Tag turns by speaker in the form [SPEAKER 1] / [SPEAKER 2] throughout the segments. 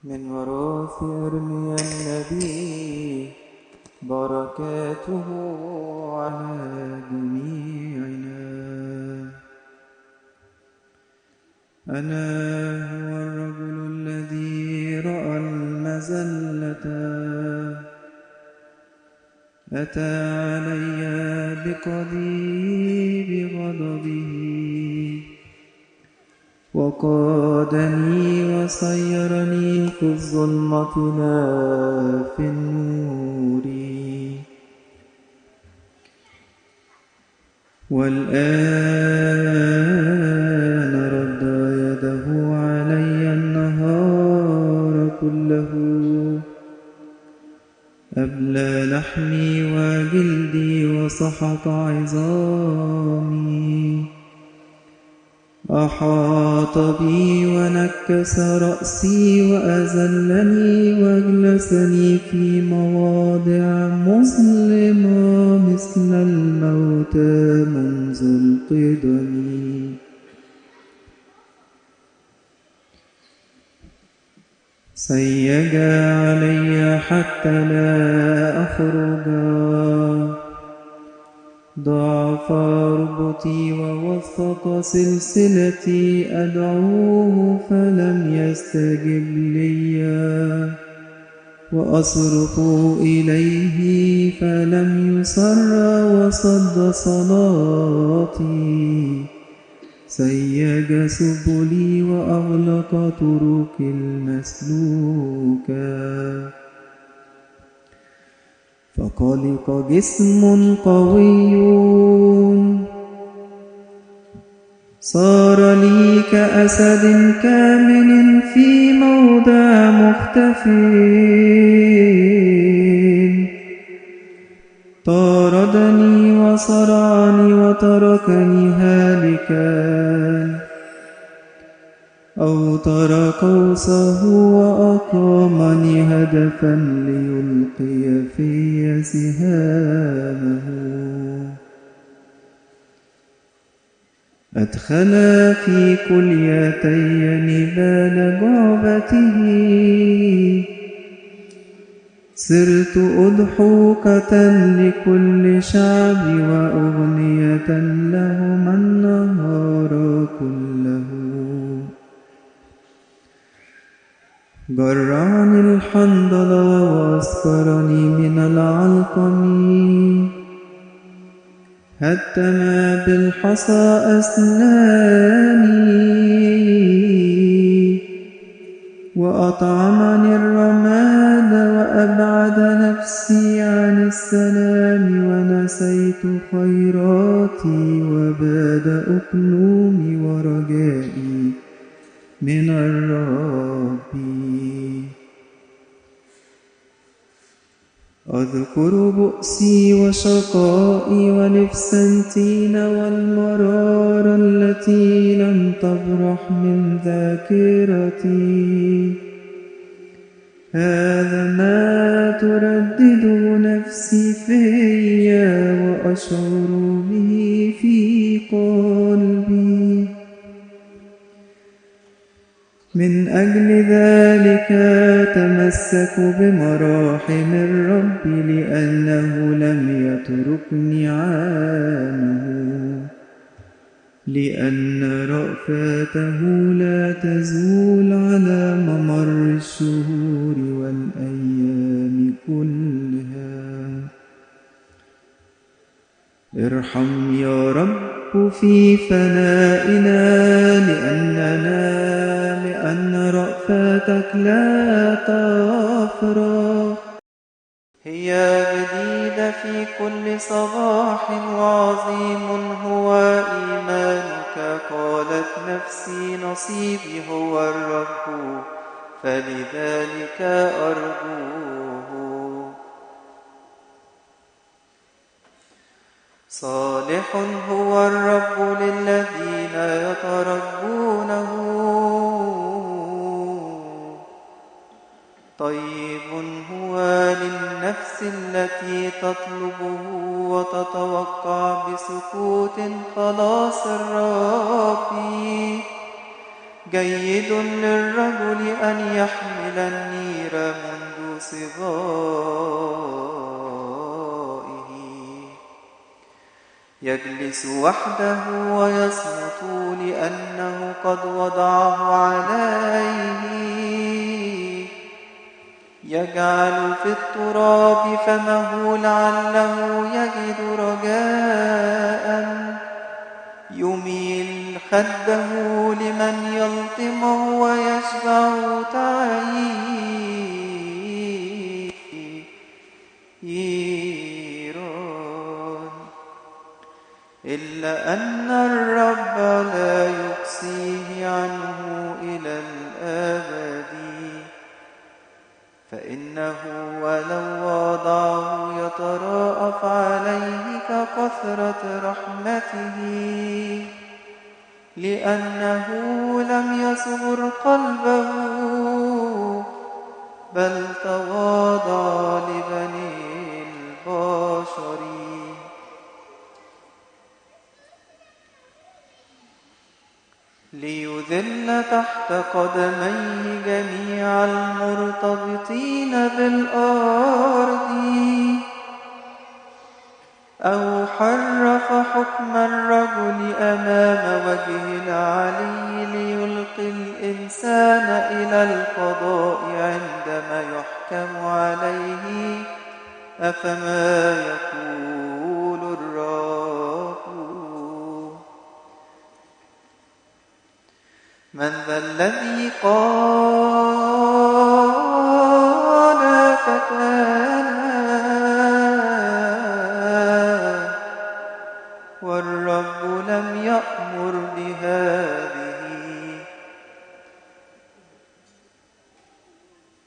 [SPEAKER 1] من وراث أرميا النبي بركاته على جميعنا. أنا هو الرجل الذي رأى المذلة أتى علي بقضيب غضبه وقادني وصيرني في الظلمة لا في النور. والآن رد يده علي النهار كله، أبلى لحمي وجلدي وسحق عظامي، أحاط بي ونكس رأسي وأذلني وأجلسني في مواضع مظلمة مثل الموتى منذ القدم. سيج علي حتى لا أخرج، ضعف ربطي ووثق سلسلتي، أدعوه فلم يستجب لي وأصرخ إليه فلم يسر وصد صلاتي. سيج سبلي وأغلق طرقي المسلوكة، فقلق جسم قوي صار لي كأسد كامن في موضع مختف. طاردني وصرعني وتركني هالكا، أوتر قوسه وأقامني هدفا ليلقي في سهامه. أدخل في كليتي نبال جعبته، صرت أضحوكة لكل شعب وأغنية لهم النهار كله. جرعني الحنظل وأسكرني من العلقم، هتم بالحصى أسناني وأطعمني الرماد وأبعد نفسي عن السلام، ونسيت خيراتي وباد أقلومي ورجائي من الرب. أذكر بؤسي وشقائي ولفسنتين والمرار التي لم تبرح من ذاكرتي. هذا ما تردده نفسي فيا وأشعر به في قلبي. من أجل ذلك تمسك بمراحم الرب، لأنه لم يتركني عانه، لأن رأفته لا تزول على ممر الشهور والأيام كلها. ارحم يا رب في فنائنا، لأن رأفتك لا تفرغ، هي جديدة في كل صباح، وعظيم هو إيمانك. قالت نفسي نصيبي هو الرب، فلذلك أرجوه. صالح هو الرب للذين يترجونه، طيب هو للنفس التي تطلبه وتتوقع بسكوت خلاص الرب. جيد للرجل أن يحمل يحمل النير منذ صبائه. يجلس وحده ويصمت لأنه قد وضعه عليه. يجعل في التراب فمه لعله يجد رجاء. يميل خده لمن يلطمه ويشبع تعييرا. إلا أن الرب لا يقصيه عنه إلى الأبد، فإنه ولو وضعه يتراءف عليه ككثرة رحمته، لأنه لم يصغر قلبه بل تواضع لبني البشر. ليذل تحت قدميه جميع المرتبطين بالأرض، أو حرف حكم الرجل أمام وجه العلي ليلقي الإنسان إلى القضاء عندما يحكم عليه. أفما يقول الرب؟ من ذا الذي قال فكان والرب لم يأمر بهذه؟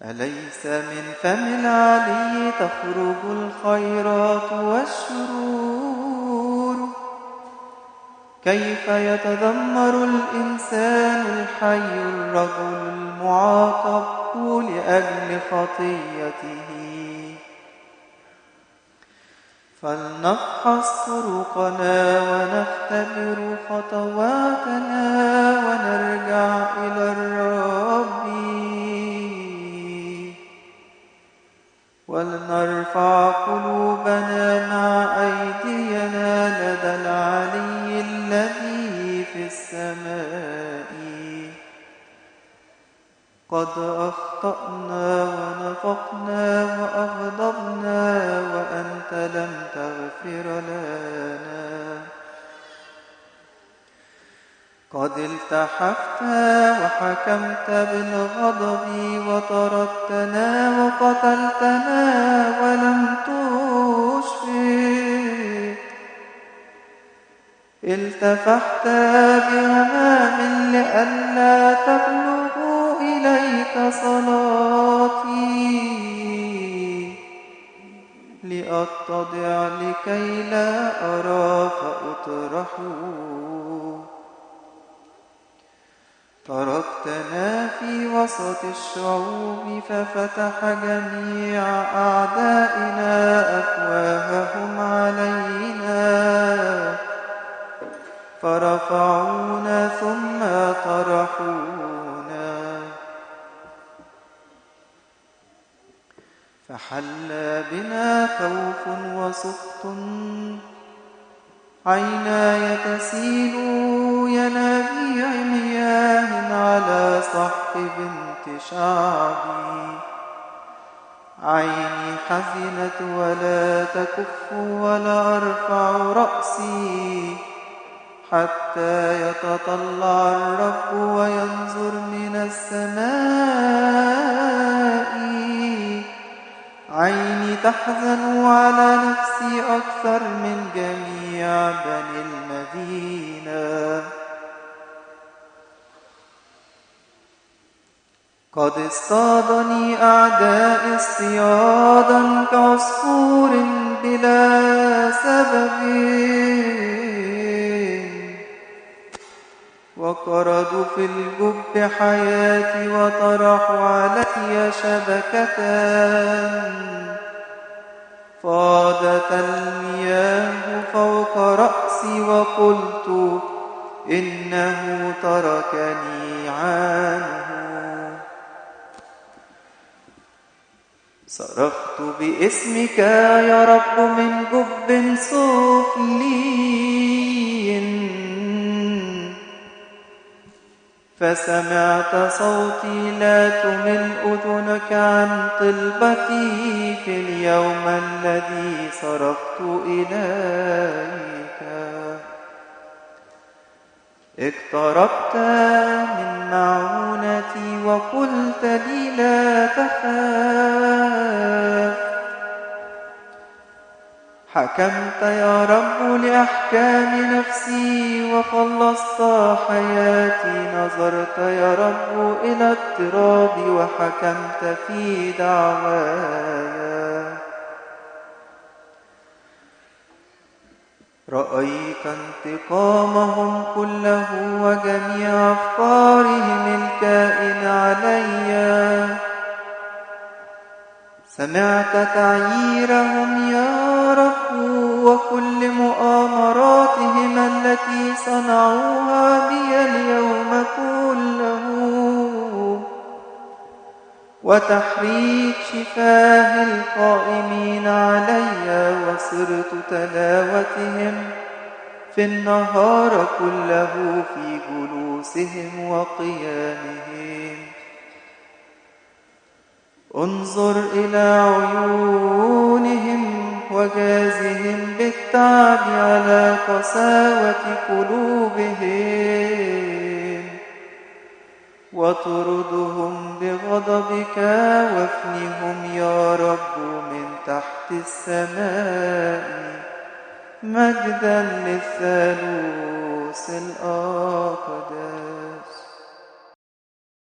[SPEAKER 1] أليس من فم العلي تخرج الخيرات والشرور؟ كيف يتذمر الإنسان الحي الرجل المعاقب لأجل خطيته؟ فلنفحص طرقنا ونختبر خطواتنا ونرجع إلى الرب، ولنرفع قلوبنا مع أيدينا لدى العلي الذي في السماء. قد أخطأنا ونفقنا وأغضبنا وأنت لم تغفر لنا. قد التحفت وحكمت بالغضب وطردتنا وقتلتنا ولم تشفق. التفحت بهمام لئلا تبلغ إليك صلاتي، لأتضع لكي لا أرى فأطرح. تركتنا في وسط الشعوب ففتح جميع أعدائنا أفواههم علينا. فرفعونا ثم طرحونا، فحل بنا خوف وسخط. عيناي تسيل ينابيع مياه على صح بنت شعبي. عيني حزنت ولا تكف ولا أرفع رأسي حتى يتطلع الرب وينظر من السماء. عيني تحزن على نفسي أكثر من جميع بني المدينة. قد اصطادني أعدائي اصطيادا كعصفور بلا سبب، وقردوا في الجب حياتي وطرحوا علي شبكة. فاضت المياه فوق رأسي وقلت إنه تركني عنه. صرخت باسمك يا رب من جب سفلي، فسمعت صوتي. لا تمل أذنك عن طلبتي في اليوم الذي صرخت إليك. اقتربت من معونتي وقلت لي لا تخاف. حكمت يا رب لأحكام نفسي وخلصت حياتي. نظرت يا رب إلى التراب وحكمت في دعواي. رأيت انتقامهم كله وجميع أفكارهم الكائن علي. سمعت تعييرهم يا رب وكل مؤامراتهم التي صنعوها بي اليوم كله، وتحريك شفاه القائمين علي. وصرت تلاوتهم في النهار كله في جلوسهم وقيامهم. انظر إلى عيونهم وجازهم بالتعب على قساوة قلوبهم، واطردهم بغضبك وافنهم يا رب من تحت السماء. مجدا للثالوث الأقدس.